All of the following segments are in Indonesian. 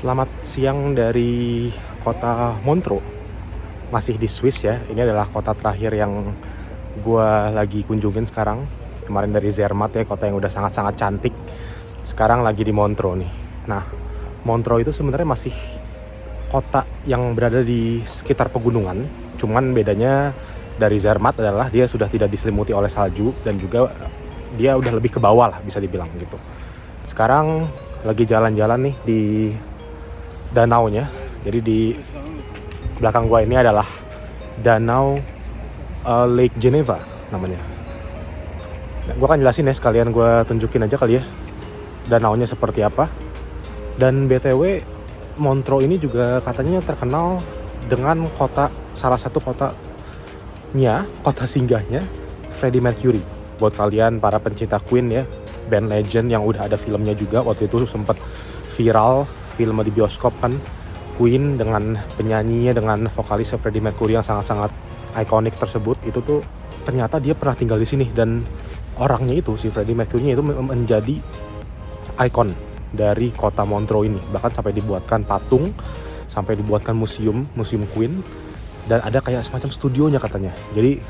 Selamat siang dari kota Montreux, masih di Swiss ya. Ini adalah kota terakhir yang gue lagi kunjungin sekarang. Kemarin dari Zermatt ya, kota yang udah sangat-sangat cantik. Sekarang lagi di Montreux nih. Nah, Montreux itu sebenarnya masih kota yang berada di sekitar pegunungan. Cuman bedanya dari Zermatt adalah dia sudah tidak diselimuti oleh salju dan juga dia udah lebih ke bawah lah bisa dibilang gitu. Sekarang lagi jalan-jalan nih di danaunya. Jadi di belakang gua ini adalah danau Lake Geneva namanya. Nah, gua akan jelasin ya, sekalian gua tunjukin aja kali ya danaunya seperti apa. Dan BTW Montreux ini juga katanya terkenal dengan salah satu kota singgahnya Freddie Mercury. Buat kalian para pencinta Queen ya, band legend yang udah ada filmnya juga, waktu itu sempat viral film di bioskop kan, Queen dengan penyanyinya, dengan vokalis Freddie Mercury yang sangat-sangat ikonik tersebut. Itu tuh ternyata dia pernah tinggal di sini, dan orangnya itu, si Freddie Mercury itu menjadi ikon dari kota Montreux ini. Bahkan sampai dibuatkan patung, sampai dibuatkan museum Queen, dan ada kayak semacam studionya katanya. Jadi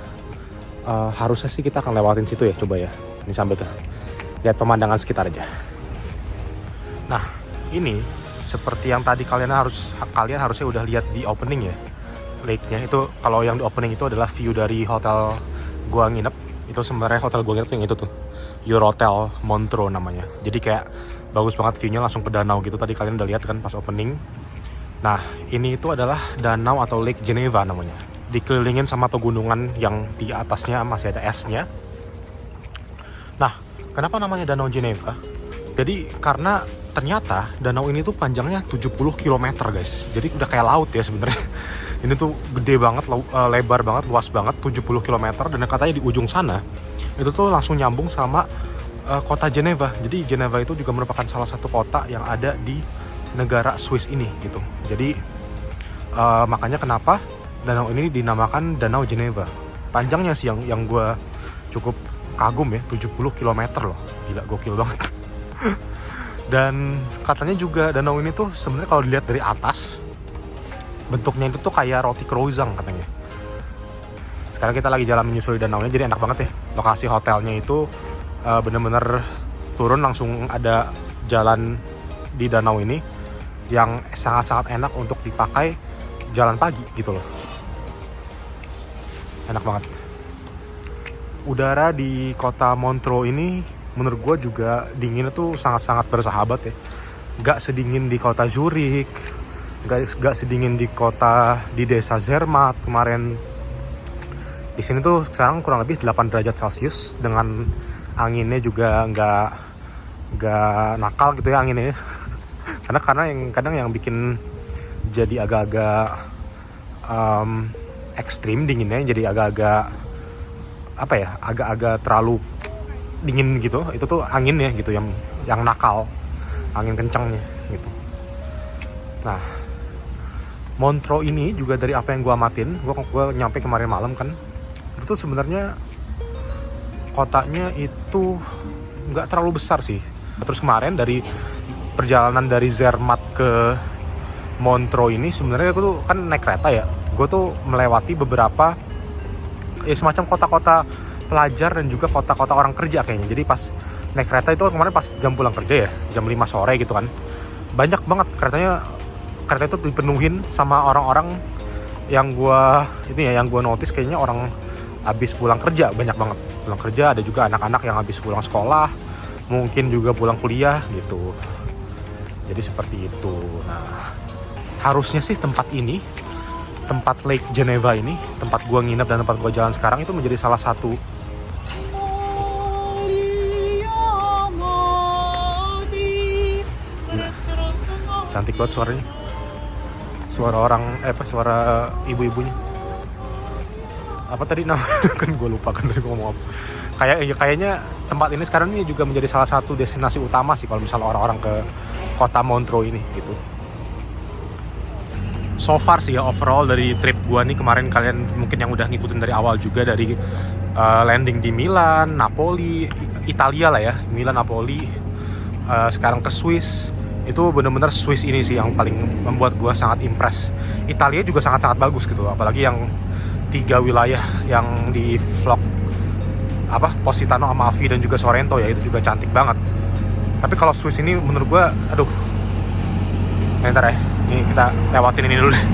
harusnya sih kita akan lewatin situ ya, coba ya. Ini sambil tuh lihat pemandangan sekitar aja. Nah, ini seperti yang tadi kalian harusnya udah lihat di opening ya, lake-nya itu. Kalau yang di opening itu adalah view dari hotel gua nginep. Itu sebenarnya hotel gua nginep yang itu tuh, Eurotel Montreux namanya. Jadi kayak bagus banget view-nya, langsung ke danau gitu. Tadi kalian udah lihat kan pas opening. Nah, ini itu adalah danau atau Lake Geneva namanya. Dikelilingin sama pegunungan yang di atasnya masih ada esnya. Nah, kenapa namanya Danau Geneva? Jadi karena ternyata danau ini tuh panjangnya 70 km guys. Jadi udah kayak laut ya sebenarnya. Ini tuh gede banget, lebar banget, luas banget, 70 km. Dan katanya di ujung sana itu tuh langsung nyambung sama kota Geneva. Jadi Geneva itu juga merupakan salah satu kota yang ada di negara Swiss ini gitu. Jadi makanya kenapa danau ini dinamakan Danau Geneva. Panjangnya sih yang gue cukup kagum ya, 70 km loh. Gila, gokil banget. Dan katanya juga danau ini tuh sebenarnya kalau dilihat dari atas, bentuknya itu tuh kayak roti croissant katanya. Sekarang kita lagi jalan menyusuri danaunya, jadi enak banget ya. Lokasi hotelnya itu bener-bener turun langsung ada jalan di danau ini yang sangat-sangat enak untuk dipakai jalan pagi gitu loh. Enak banget. Udara di kota Montreux ini menurut gue juga dinginnya tuh sangat-sangat bersahabat ya. Gak sedingin di kota Zurich, gak sedingin di desa Zermatt kemarin. Di sini tuh sekarang kurang lebih 8 derajat Celcius dengan anginnya juga gak nakal gitu ya anginnya. karena yang kadang yang bikin jadi agak-agak ekstrim dinginnya, jadi agak-agak terlalu dingin gitu. Itu tuh anginnya gitu yang nakal, angin kencangnya gitu. Nah, Montreux ini juga dari apa yang gue amatin, gue nyampe kemarin malam kan, itu tuh sebenarnya kotanya itu nggak terlalu besar sih. Terus kemarin dari perjalanan dari Zermatt ke Montreux ini sebenarnya gue tuh kan naik kereta ya, gue tuh melewati beberapa ya semacam kota-kota pelajar dan juga kota-kota orang kerja kayaknya. Jadi pas naik kereta itu kemarin pas jam pulang kerja ya, jam 5 sore gitu kan, banyak banget kereta itu dipenuhin sama orang-orang yang gue notice kayaknya orang habis pulang kerja. Banyak banget pulang kerja, ada juga anak-anak yang habis pulang sekolah, mungkin juga pulang kuliah gitu. Jadi seperti itu. Nah, harusnya sih tempat Lake Geneva ini, tempat gua nginep dan tempat gua jalan sekarang, itu menjadi salah satu cantik banget suaranya. Suara ibu-ibunya. Apa tadi namanya? Kan gue lupa kan tadi gue ngomong apa. Kayaknya tempat ini sekarang ini juga menjadi salah satu destinasi utama sih kalau misalnya orang-orang ke kota Montreux ini gitu. So far sih ya, overall dari trip gua nih kemarin, kalian mungkin yang udah ngikutin dari awal juga, dari landing di Milan, Napoli, Italia lah ya, Milan, Napoli, sekarang ke Swiss, Itu bener-bener Swiss ini sih yang paling membuat gue sangat impress. Italia juga sangat-sangat bagus gitu, apalagi yang 3 wilayah yang di vlog Positano, Amalfi dan juga Sorrento ya, itu juga cantik banget. Tapi kalau Swiss ini menurut gue, aduh, ntar ya, ini kita lewatin ini dulu deh.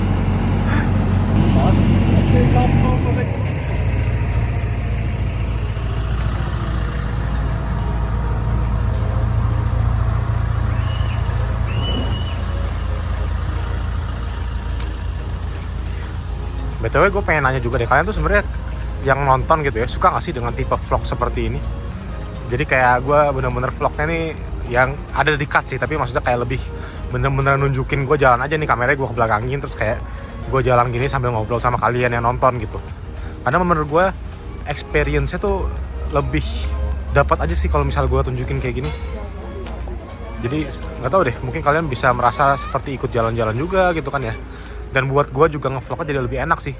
BTW gue pengen nanya juga deh, kalian tuh sebenarnya yang nonton gitu ya, suka gak sih dengan tipe vlog seperti ini? Jadi kayak gue bener-bener vlognya nih yang ada di cut sih, tapi maksudnya kayak lebih bener-bener nunjukin gue jalan aja nih, kameranya gue kebelakangin, terus kayak gue jalan gini sambil ngobrol sama kalian yang nonton gitu. Karena menurut gue experience-nya tuh lebih dapat aja sih kalau misal gue tunjukin kayak gini. Jadi nggak tahu deh, mungkin kalian bisa merasa seperti ikut jalan-jalan juga gitu kan ya. Dan buat gue juga ngevlognya jadi lebih enak sih.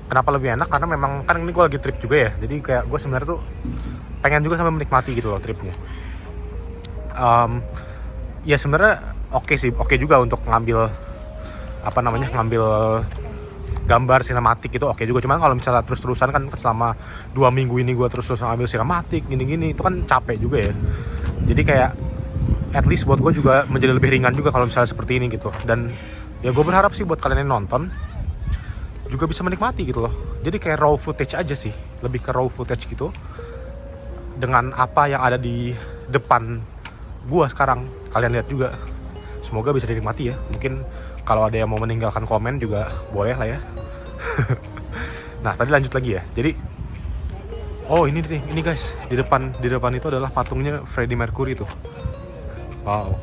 Kenapa lebih enak? Karena memang kan ini gue lagi trip juga ya. Jadi kayak gue sebenarnya tuh pengen juga sambil menikmati gitu loh tripnya. Ya sebenarnya oke juga untuk ngambil ngambil gambar sinematik itu oke juga. Cuman kalau misalnya terus-terusan kan selama 2 minggu ini gue terus-terusan ngambil sinematik gini-gini, itu kan capek juga ya. Jadi kayak at least buat gue juga menjadi lebih ringan juga kalau misalnya seperti ini gitu. Dan ya gue berharap sih buat kalian yang nonton juga bisa menikmati gitu loh. Jadi kayak raw footage aja sih, lebih ke raw footage gitu dengan apa yang ada di depan gue sekarang. Kalian lihat juga, semoga bisa dinikmati ya. Mungkin kalau ada yang mau meninggalkan komen juga boleh lah ya. Nah tadi lanjut lagi ya. Jadi ini guys, di depan itu adalah patungnya Freddie Mercury tuh. Wow.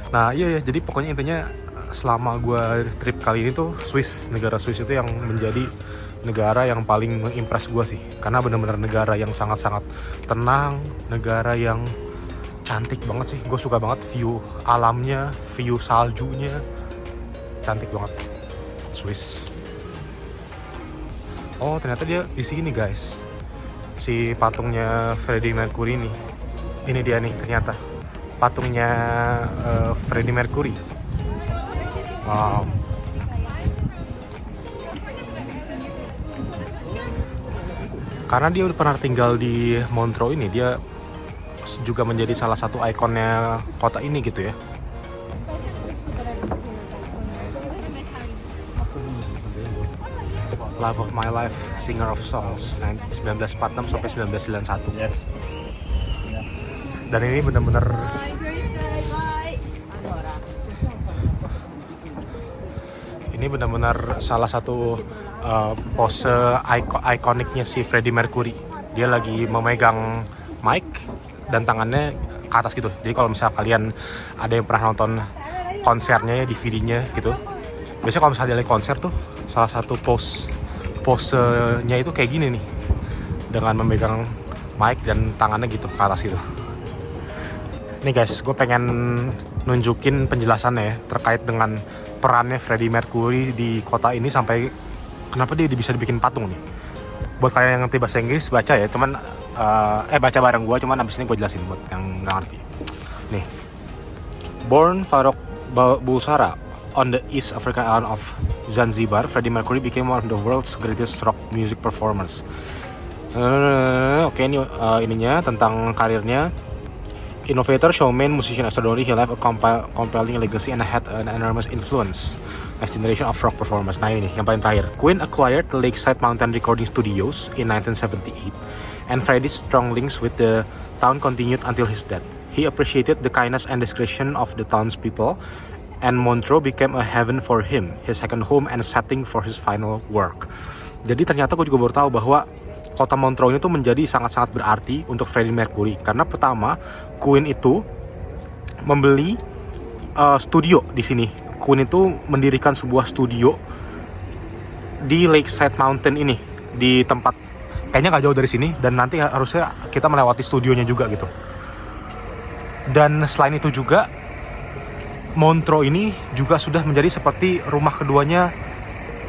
Nah iya ya, jadi pokoknya intinya selama gue trip kali ini tuh negara Swiss itu yang menjadi negara yang paling mengimpress gue sih. Karena benar-benar negara yang sangat-sangat tenang, negara yang cantik banget sih. Gue suka banget view alamnya, view saljunya, cantik banget Swiss. Oh ternyata dia di sini guys, si patungnya Freddie Mercury ini. Ini dia nih ternyata patungnya Freddie Mercury. Wow. Karena dia udah pernah tinggal di Montreux ini, dia juga menjadi salah satu ikonnya kota ini gitu ya. Love of My Life, Singer of Songs, 1946 sampai 1991. Yes. Dan ini benar-benar salah satu pose ikoniknya si Freddie Mercury. Dia lagi memegang mic dan tangannya ke atas gitu. Jadi kalau misalnya kalian ada yang pernah nonton konsernya ya, DVD-nya gitu, biasanya kalau misalnya dia lagi konser tuh salah satu posenya itu kayak gini nih, dengan memegang mic dan tangannya gitu ke atas gitu. Nih guys, gue pengen nunjukin penjelasannya ya terkait dengan perannya Freddie Mercury di kota ini sampai kenapa dia bisa dibikin patung nih. Buat kalian yang ngerti bahasa Inggris baca ya, cuman baca bareng gue, cuman abis ini gue jelasin buat yang nggak ngerti. Nih, born Farouk Bulsara on the East African island of Zanzibar, Freddie Mercury became one of the world's greatest rock music performers. Oke, ini ininya tentang karirnya. Innovator, showman, musician extraordinary, he left a compelling legacy and had an enormous influence next generation of rock performers. Nah ini yang paling terakhir. Queen acquired the Lakeside Mountain Recording Studios in 1978, and Freddie's strong links with the town continued until his death. He appreciated the kindness and discretion of the townspeople, and Montreux became a heaven for him, his second home and setting for his final work. Jadi ternyata gue juga baru tahu bahwa kota Montreux ini tuh menjadi sangat-sangat berarti untuk Freddie Mercury. Karena pertama, Queen itu membeli studio di sini. Queen itu mendirikan sebuah studio di Lakeside Mountain ini, di tempat kayaknya nggak jauh dari sini, dan nanti harusnya kita melewati studionya juga gitu. Dan selain itu juga, Montreux ini juga sudah menjadi seperti rumah keduanya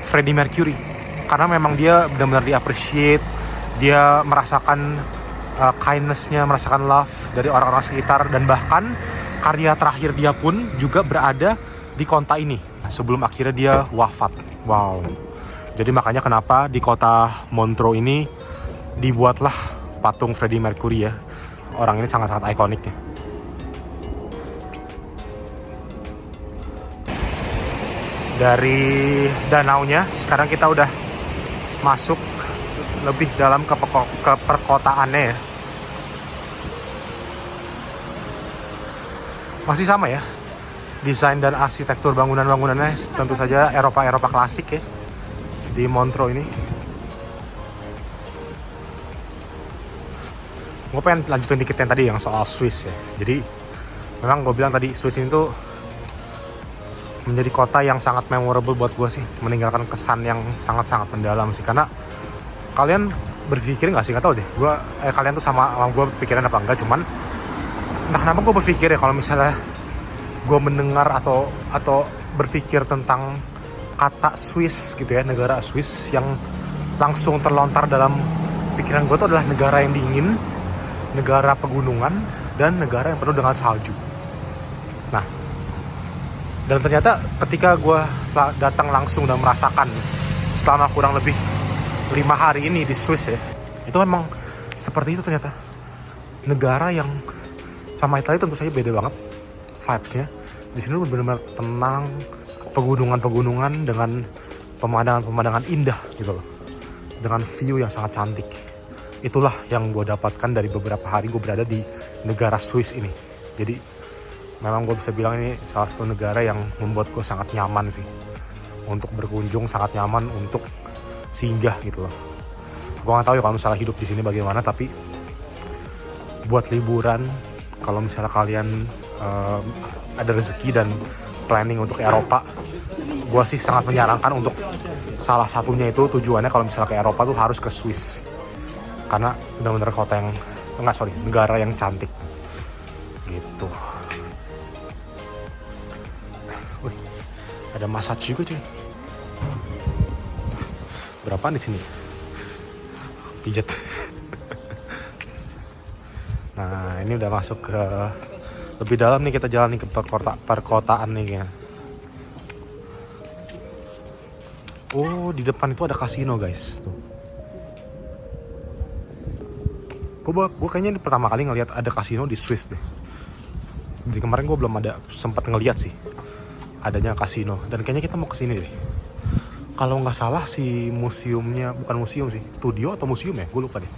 Freddie Mercury. Karena memang dia benar-benar di-appreciate, dia merasakan kindness-nya, merasakan love dari orang-orang sekitar, dan bahkan karya terakhir dia pun juga berada di kota ini sebelum akhirnya dia wafat. Wow. Jadi makanya kenapa di kota Montreux ini dibuatlah patung Freddie Mercury ya. Orang ini sangat-sangat ikonik ya. Dari danaunya sekarang kita udah masuk lebih dalam ke perkotaannya ya. Masih sama ya, desain dan arsitektur bangunan-bangunannya tentu saja Eropa klasik ya di Montreux ini. Gue pengen lanjutin dikit yang tadi yang soal Swiss ya. Jadi memang gue bilang tadi Swiss ini tuh menjadi kota yang sangat memorable buat gue sih, meninggalkan kesan yang sangat-sangat mendalam sih. Karena kalian berpikir nggak sih, nggak tahu deh, kalian tuh sama gue pikiran apa enggak, cuman entah kenapa gue berpikir ya kalau misalnya gue mendengar atau berpikir tentang kata Swiss gitu ya, negara Swiss, yang langsung terlontar dalam pikiran gue tuh adalah negara yang dingin, negara pegunungan, dan negara yang penuh dengan salju. Nah, dan ternyata ketika gue datang langsung dan merasakan selama kurang lebih 5 hari ini di Swiss ya, itu memang seperti itu ternyata. Negara yang sama Italia tentu saja beda banget vibes-nya. Di sini benar-benar tenang, pegunungan-pegunungan dengan pemandangan-pemandangan indah gitu loh, dengan view yang sangat cantik. Itulah yang gue dapatkan dari beberapa hari gue berada di negara Swiss ini. Jadi memang gue bisa bilang ini salah satu negara yang membuat gue sangat nyaman sih untuk berkunjung, sangat nyaman untuk singgah gitu loh. Gue nggak tahu ya kalau misalnya hidup di sini bagaimana, tapi buat liburan, kalau misalnya kalian ada rezeki dan planning untuk Eropa, gue sih sangat menyarankan untuk salah satunya itu tujuannya kalau misalnya ke Eropa tuh harus ke Swiss, karena benar-benar negara yang cantik gitu. Ada massage juga cuy. Berapaan di sini? Pijet. Nah, ini udah masuk ke lebih dalam nih, kita jalan nih ke perkotaan nih ya. Oh, di depan itu ada kasino guys. Tuh. Gue kayaknya ini pertama kali ngelihat ada kasino di Swiss deh. Jadi kemarin gue belum ada sempat ngelihat sih adanya kasino, dan kayaknya kita mau kesini deh. Kalau nggak salah si museumnya, bukan museum sih, studio atau museum ya, gue lupa deh.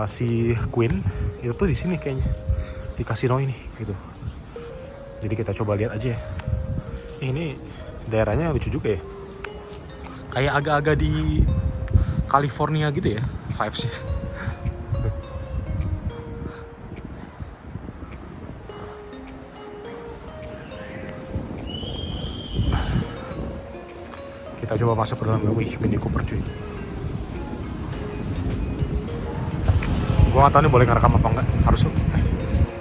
Si Queen itu tuh di sini kayaknya, di kasino ini gitu. Jadi kita coba lihat aja ya. Ini daerahnya lucu juga ya, kayak agak-agak di California gitu ya vibesnya. Kita coba masuk ke dalam. Wih, Mini Cooper cuy. Gue gak tau nih boleh ngerekam apa enggak. Harusnya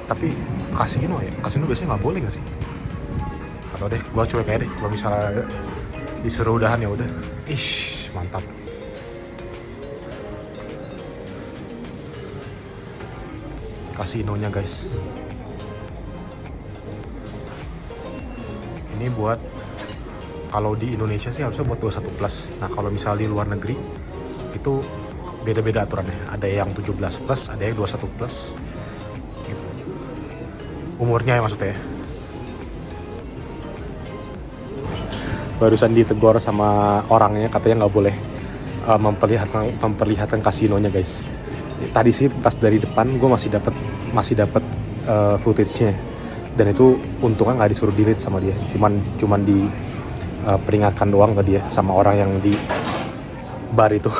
tapi kasino biasanya gak boleh gak sih? Atau deh, gue cuek aja deh. Kalau misalnya disuruh udahan ya udah. Ish, mantap. Kasinonya guys. Ini buat, kalau di Indonesia sih harusnya buat 21 plus. Nah kalau misalnya di luar negeri itu beda-beda aturannya. Ada yang 17 plus, ada yang 21 plus gitu. Umurnya ya maksudnya. Barusan ditegur sama orangnya, katanya nggak boleh memperlihatkan kasinonya guys. Tadi sih pas dari depan gue masih dapat footage-nya, dan itu untungnya nggak disuruh delete sama dia. Cuman di peringatkan doang ke dia sama orang yang di bar itu.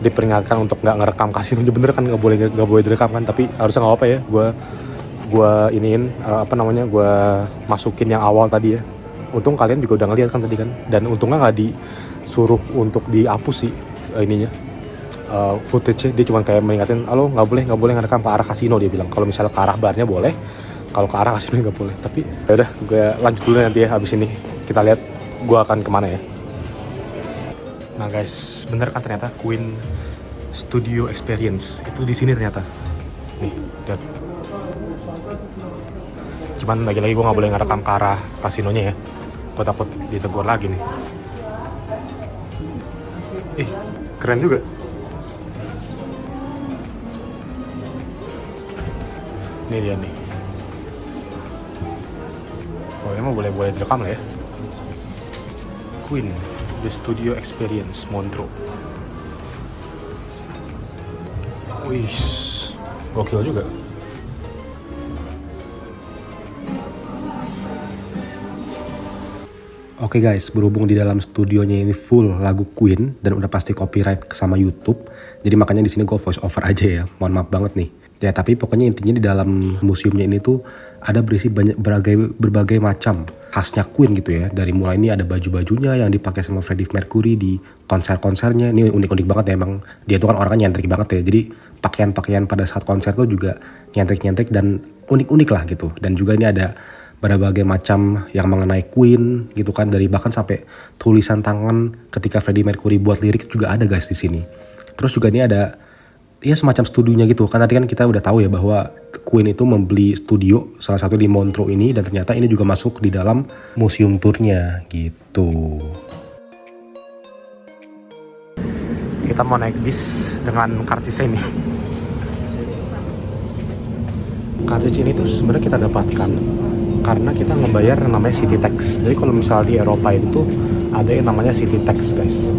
Diperingatkan untuk nggak ngerekam kasino. Bener kan nggak boleh direkam kan, tapi harusnya nggak apa ya. Gue iniin gue masukin yang awal tadi ya. Untung kalian juga udah ngeliat kan tadi kan, dan untungnya nggak disuruh untuk dihapus sih ininya footage-nya. Dia cuma kayak mengingatin, halo nggak boleh ngerekam ke arah kasino, dia bilang. Kalau misalnya ke arah barnya boleh, kalau ke arah kasino nggak boleh. Tapi ya udah, gue lanjut dulu nanti ya. Habis ini kita lihat gue akan kemana ya. Nah guys, bener kan ternyata Queen Studio Experience itu di sini ternyata. Nih, lihat. Cuman lagi-lagi gue nggak boleh ngerekam ke arah kasinonya ya. Gue takut ditegur lagi nih. Ih, keren juga. Ini dia nih. Oh, ini mah boleh direkam lah ya. Queen, The Studio Experience, Montreux. Wih, gokil juga. Oke guys, berhubung di dalam studionya ini full lagu Queen dan udah pasti copyright sama YouTube, jadi makanya di sini gue voice over aja ya. Mohon maaf banget nih. Ya tapi pokoknya intinya di dalam museumnya ini tuh ada berisi berbagai macam khasnya Queen gitu ya. Dari mulai ini ada baju-bajunya yang dipakai sama Freddie Mercury di konser-konsernya. Ini unik-unik banget ya, emang dia tuh kan orangnya nyentrik banget ya. Jadi pakaian-pakaian pada saat konser tuh juga nyentrik-nyentrik dan unik-unik lah gitu. Dan juga ini ada berbagai macam yang mengenai Queen gitu kan, dari bahkan sampai tulisan tangan ketika Freddie Mercury buat lirik juga ada guys di sini. Terus juga ini ada ya semacam studionya gitu kan, tadi kan kita udah tahu ya bahwa Queen itu membeli studio salah satu di Montreux ini, dan ternyata ini juga masuk di dalam museum tournya gitu. Kita mau naik bis dengan karcis ini. Karcis ini tuh sebenarnya kita dapatkan karena kita ngebayar yang namanya city tax. Jadi kalau misalnya di Eropa itu tuh ada yang namanya city tax guys.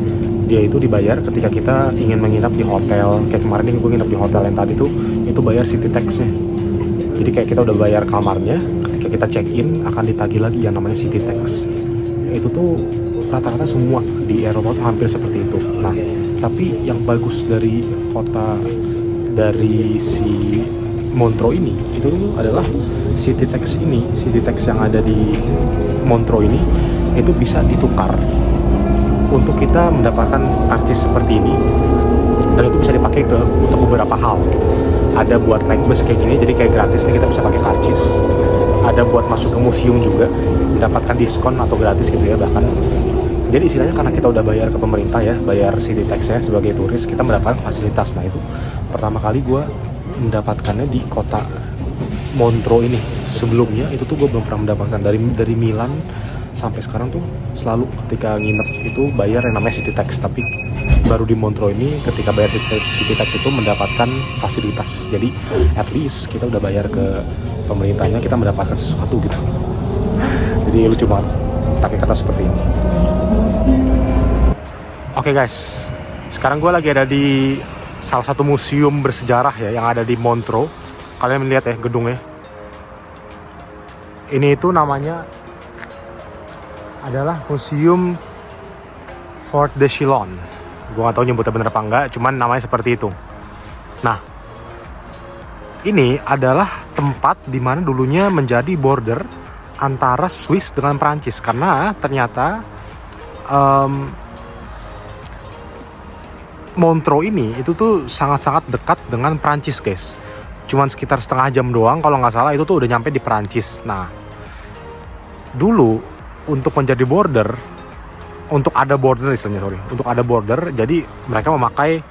Dia itu dibayar ketika kita ingin menginap di hotel. Kayak kemarin gue nginap di hotel yang tadi tuh, itu bayar city taxnya. Jadi kayak kita udah bayar kamarnya, ketika kita check in akan ditagih lagi yang namanya city tax. Itu tuh rata-rata semua di Eropa tuh hampir seperti itu. Nah, tapi yang bagus dari kota dari si Montreux ini itu tuh adalah city tax ini. City tax yang ada di Montreux ini itu bisa ditukar untuk kita mendapatkan karcis seperti ini, dan itu bisa dipakai untuk beberapa hal. Ada buat naik bus kayak gini, jadi kayak gratis nih kita bisa pakai karcis. Ada buat masuk ke museum juga, mendapatkan diskon atau gratis gitu ya bahkan. Jadi istilahnya karena kita udah bayar ke pemerintah ya, bayar city tax ya sebagai turis, kita mendapatkan fasilitas. Nah itu pertama kali gue mendapatkannya di kota Montreux ini. Sebelumnya itu tuh gue belum pernah mendapatkan. Dari Milan sampai sekarang tuh selalu ketika nginep itu bayar yang namanya city tax, tapi baru di Montreux ini ketika bayar city tax itu mendapatkan fasilitas. Jadi at least kita udah bayar ke pemerintahnya, kita mendapatkan sesuatu gitu. Jadi lucu banget pakai kata seperti ini. Oke guys, sekarang gue lagi ada di salah satu museum bersejarah ya yang ada di Montreux. Kalian melihat ya gedungnya. Ini itu namanya adalah Museum Fort de Chillon. Gue gak tahu nyebutnya bener apa enggak, cuman namanya seperti itu. Nah, ini adalah tempat dimana dulunya menjadi border antara Swiss dengan Prancis. Karena ternyata Montreux ini itu tuh sangat-sangat dekat dengan Prancis guys. Cuman sekitar setengah jam doang kalau nggak salah itu tuh udah nyampe di Prancis. Nah, dulu untuk menjadi border, untuk ada border untuk ada border, jadi mereka memakai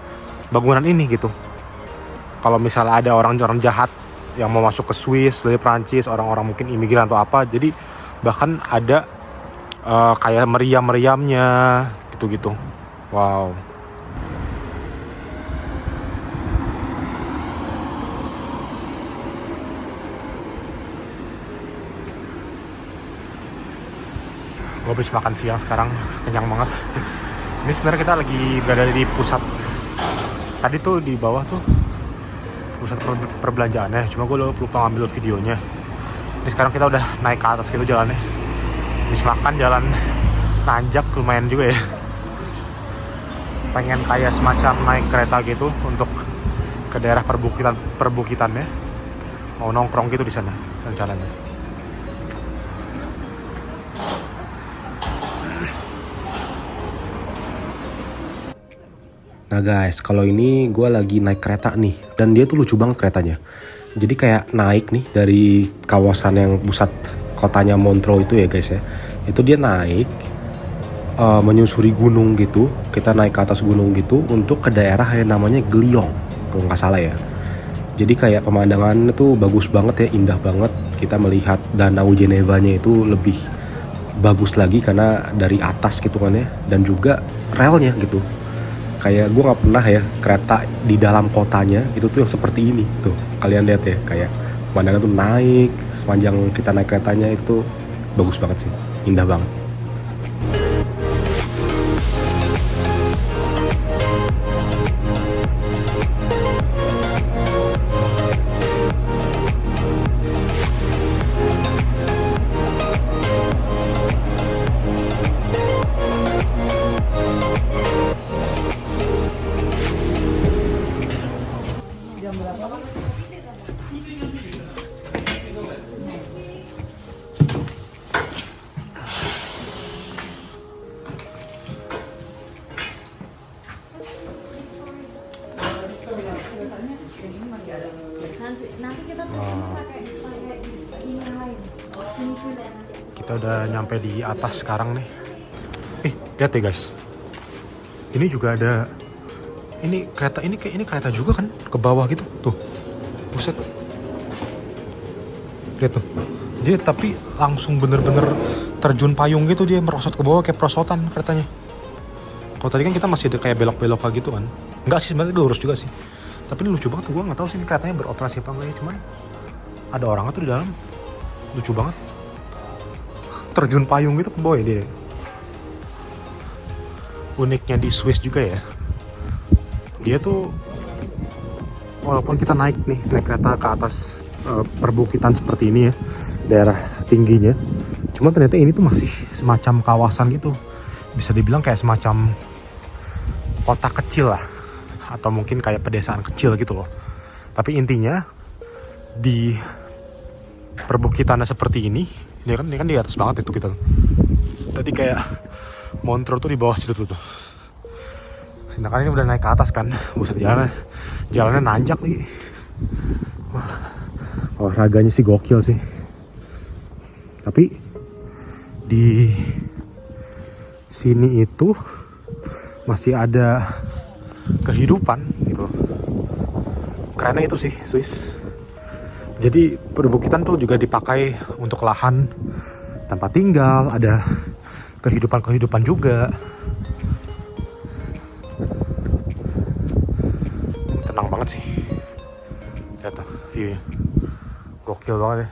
bangunan ini gitu. Kalau misalnya ada orang-orang jahat yang mau masuk ke Swiss dari Prancis, orang-orang mungkin imigran atau apa, jadi bahkan ada kayak meriam-meriamnya gitu-gitu. Wow. Gue habis makan siang sekarang, kenyang banget. Ini sebenarnya kita lagi berada di pusat. Tadi tuh di bawah tuh pusat perbelanjaannya, cuma gue lupa ngambil videonya. Ini sekarang kita udah naik ke atas gitu jalannya. Habis makan jalan nanjak lumayan juga ya. Pengen kayak semacam naik kereta gitu untuk ke daerah perbukitannya. Mau nongkrong gitu di sana rencananya. Nah guys, kalau ini gue lagi naik kereta nih, dan dia tuh lucu banget keretanya. Jadi kayak naik nih dari kawasan yang pusat kotanya Montreux itu ya guys ya. Itu dia naik menyusuri gunung gitu. Kita naik ke atas gunung gitu untuk ke daerah yang namanya Glion, kalau nggak salah ya. Jadi kayak pemandangannya tuh bagus banget ya, indah banget kita melihat Danau Genevanya itu lebih bagus lagi karena dari atas gitu kan ya, dan juga relnya gitu. Kayak gue nggak pernah ya kereta di dalam kotanya itu tuh yang seperti ini tuh, kalian lihat ya, kayak pemandangan tuh naik sepanjang kita naik keretanya itu tuh bagus banget sih, indah banget. Nanti kita tuh pakai ini yang lain. Ini juga nanti. Kita udah nyampe di atas sekarang nih. Lihat ya guys. Ini juga ada, ini kereta, ini kayak ini kereta juga kan ke bawah gitu. Tuh. Buset. Lihat tuh. Dia tapi langsung bener-bener terjun payung gitu, dia merosot ke bawah kayak perosotan keretanya. Kalau tadi kan kita masih ada kayak belok-belok gitu kan. Enggak sih, sebenarnya lurus juga sih. Tapi ini lucu banget, gue nggak tahu sih ini keretanya beroperasi apa enggak ya, cuman ada orang tuh di dalam, lucu banget, terjun payung gitu ke bawah ya dia. Uniknya di Swiss juga ya, dia tuh walaupun kita naik kereta ke atas perbukitan seperti ini ya, daerah tingginya, cuman ternyata ini tuh masih semacam kawasan gitu, bisa dibilang kayak semacam kota kecil lah, atau mungkin kayak pedesaan kecil gitu loh. Tapi intinya di perbukitannya seperti ini kan di atas banget itu kita. Tadi kayak Montreux tuh di bawah situ tuh. Sedangkan ini udah naik ke atas kan, buset, jalannya nanjak nih. Wah, olahraganya sih gokil sih. Tapi di sini itu masih ada kehidupan gitu. Karena itu sih Swiss. Jadi perbukitan tuh juga dipakai untuk lahan tempat tinggal, ada kehidupan juga. Tenang banget sih. Lihat tuh view-nya. Gokil banget ya.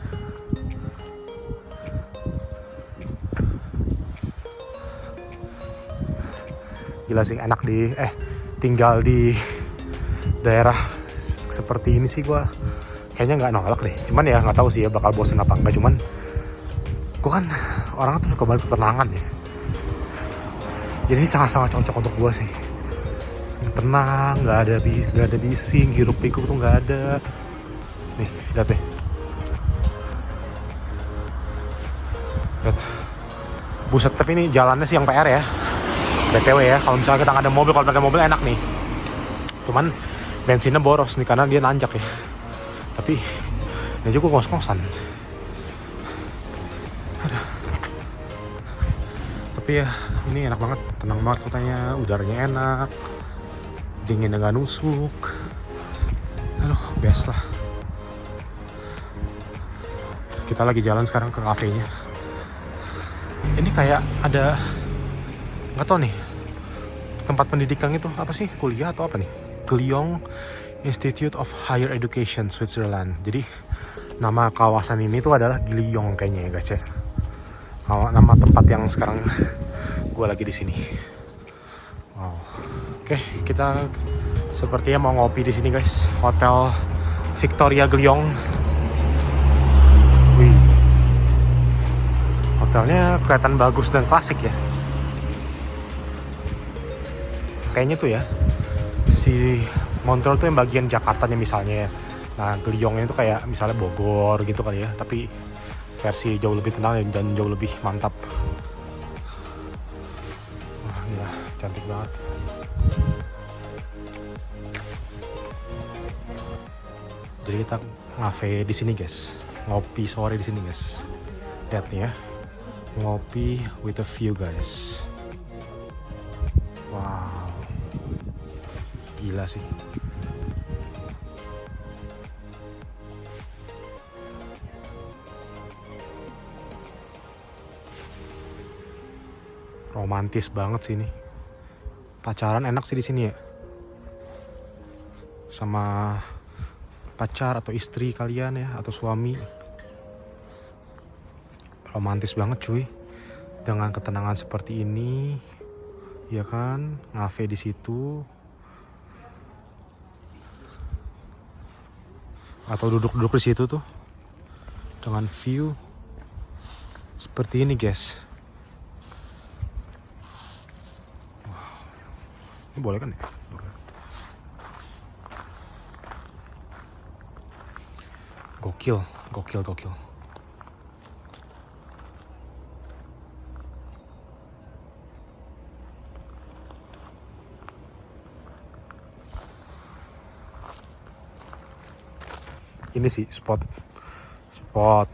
Gila sih, enak tinggal di daerah seperti ini sih, gue kayaknya nggak nolak deh. Cuman ya nggak tahu sih ya bakal bosen apa enggak. Cuman gue kan orangnya tuh suka banget ketenangan ya. Jadi ini sangat-sangat cocok untuk gue sih. Tenang, nggak ada bising, hiruk pikuk tuh nggak ada. Nih, lihat deh. Lihat. Buset, tapi ini jalannya sih yang PR ya. BTW ya, kalau misalnya kita nggak ada mobil, kalau ada mobil enak nih. Cuman bensinnya boros nih karena dia nanjak ya. Tapi ini juga ngos-ngosan. Tapi ya ini enak banget, tenang banget kotanya, udaranya enak, dinginnya nggak nusuk. Aduh, best lah. Kita lagi jalan sekarang ke kafenya. Ini kayak ada, nggak tahu nih, tempat pendidikan itu apa sih, kuliah atau apa nih? Gliong Institute of Higher Education Switzerland. Jadi nama kawasan ini tuh adalah Gliong kayaknya ya guys ya. Nama tempat yang sekarang gue lagi di sini. Wow. Oke, kita sepertinya mau ngopi di sini guys. Hotel Victoria Gliong. Wih. Hotelnya kelihatan bagus dan klasik ya. Kayaknya tuh ya, si Montreux tuh yang bagian Jakartanya misalnya ya. Nah, Gliongnya itu kayak misalnya Bogor gitu kali ya, tapi versi jauh lebih tenang dan jauh lebih mantap. Wah, gila, cantik banget. Jadi kita ngafe di sini guys, ngopi sore di sini guys. Lihat nih ya, ngopi with a view guys. Wow, gila sih. Romantis banget sih ini. Pacaran enak sih di sini ya. Sama pacar atau istri kalian ya, atau suami. Romantis banget cuy. Dengan ketenangan seperti ini, ya kan, ngafe di situ. Atau duduk-duduk di situ tuh. Dengan view seperti ini, guys. Ini boleh kan ya? Gokil. Ini sih spot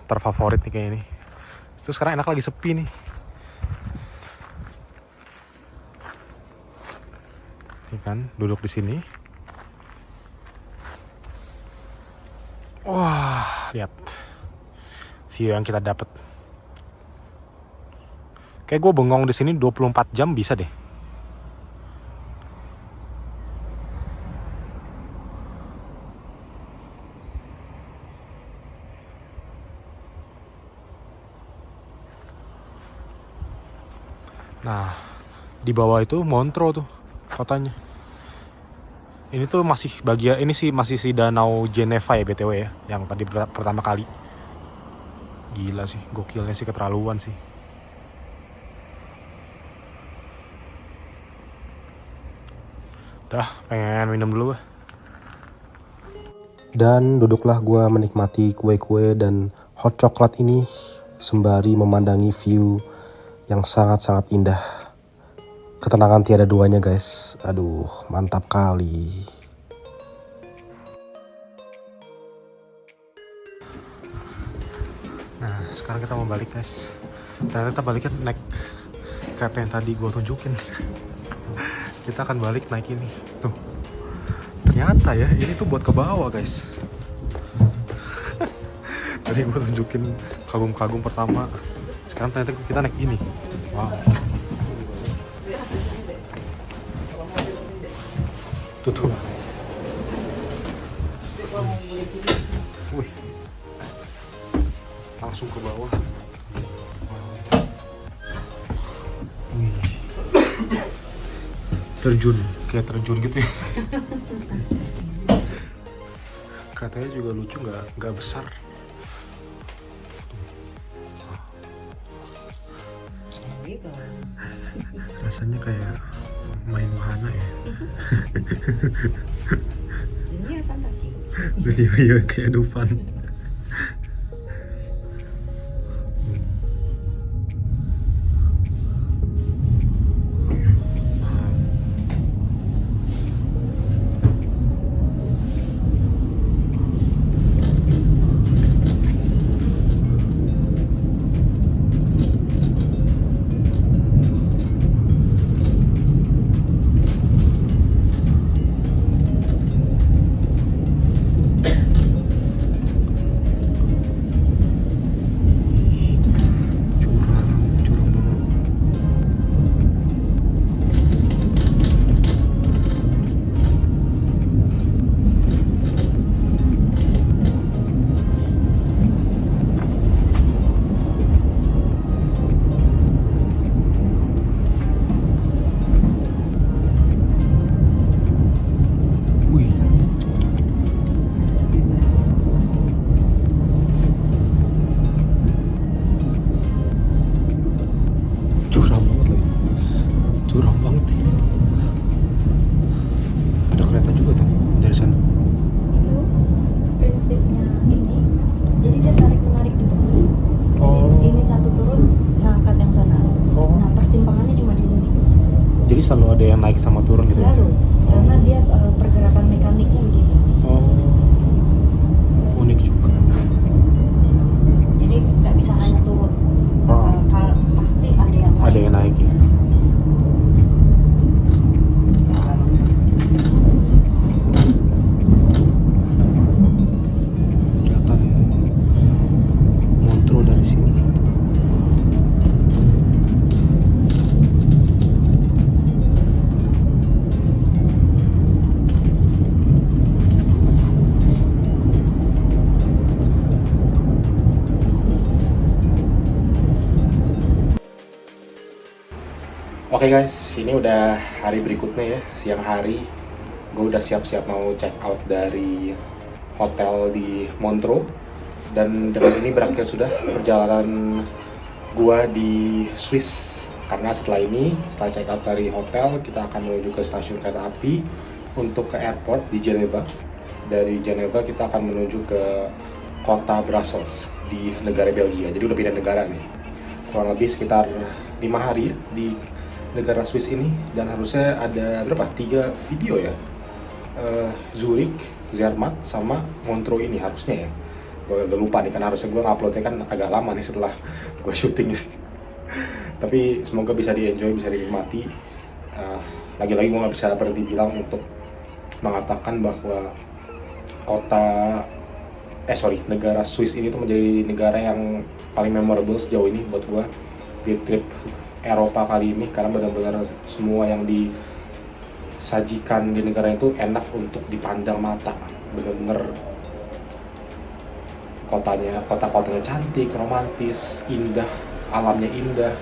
terfavorit nih kayak ini. Itu sekarang enak lagi sepi nih. Ini kan duduk di sini. Wah, lihat view yang kita dapat. Kayak gue bengong di sini 24 jam bisa deh. Nah, di bawah itu Montreux tuh kotanya. Ini tuh masih masih si Danau Geneva ya BTW ya, yang tadi pertama kali. Gila sih, gokilnya sih, keterlaluan sih. Dah, pengen minum dulu. Dan duduklah gue menikmati kue-kue dan hot coklat ini sembari memandangi view yang sangat-sangat indah. Ketenangan tiada duanya guys. Aduh, mantap kali. Nah, sekarang kita mau balik guys. Ternyata kita baliknya naik kereta yang tadi gue tunjukin. Kita akan balik naik ini. Tuh. Ternyata ya, ini tuh buat ke bawah guys. Tadi gue tunjukin kagum-kagum pertama. Sekarang ternyata kita naik ini. Wow. Tuh. Wih. Langsung ke bawah. Wih. Terjun, kayak terjun gitu ya. Keretanya juga lucu, nggak besar. Rasanya kayak main wahana ya. Dunia fantasi. Dunia kayak Dufan. Selalu ada yang naik sama turun gitu. Selalu, karena dia pergerakan mekaniknya begitu. Oh, unik juga. Jadi nggak bisa hanya turun. Pasti ada yang naik. Ada yang naik ya. Kelihatan Montreux dari sini. Oke guys, ini udah hari berikutnya ya, siang hari. Gue udah siap-siap mau check out dari hotel di Montreux. Dan dengan ini berakhir sudah perjalanan gue di Swiss. Karena setelah check out dari hotel, kita akan menuju ke stasiun kereta api untuk ke airport di Geneva. Dari Geneva kita akan menuju ke kota Brussels di negara Belgia. Jadi udah pindah negara nih. Kurang lebih sekitar 5 hari ya di negara Swiss ini, dan harusnya ada berapa? 3 video ya. Zurich, Zermatt, sama Montreux ini harusnya ya. Gue agak lupa nih, karena harusnya gue nguploadnya kan agak lama nih setelah gue syuting. Tapi semoga bisa di-enjoy, bisa dinikmati. Lagi-lagi gue gak bisa berhenti bilang untuk mengatakan bahwa negara Swiss ini tuh menjadi negara yang paling memorable sejauh ini buat gue di trip Eropa kali ini, karena benar-benar semua yang disajikan di negara itu enak untuk dipandang mata. Benar-benar kota-kotanya cantik, romantis, indah, alamnya indah.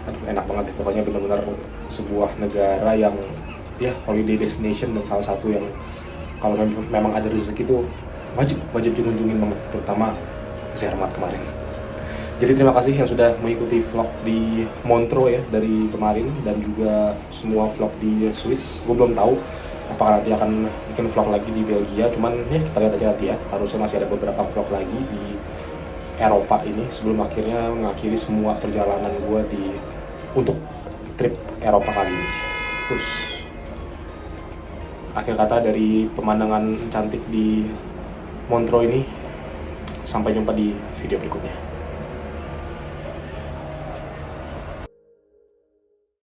Aduh, enak banget ya, pokoknya benar-benar sebuah negara yang ya holiday destination, dan salah satu yang kalau memang ada rezeki itu wajib dikunjungin banget, terutama Zermatt kemarin. Jadi terima kasih yang sudah mengikuti vlog di Montreux ya dari kemarin, dan juga semua vlog di Swiss. Gue belum tahu apakah nanti akan bikin vlog lagi di Belgia, cuman ya kita lihat aja nanti ya. Harusnya masih ada beberapa vlog lagi di Eropa ini sebelum akhirnya mengakhiri semua perjalanan gue untuk trip Eropa kali ini. Terus akhir kata dari pemandangan cantik di Montreux ini, sampai jumpa di video berikutnya.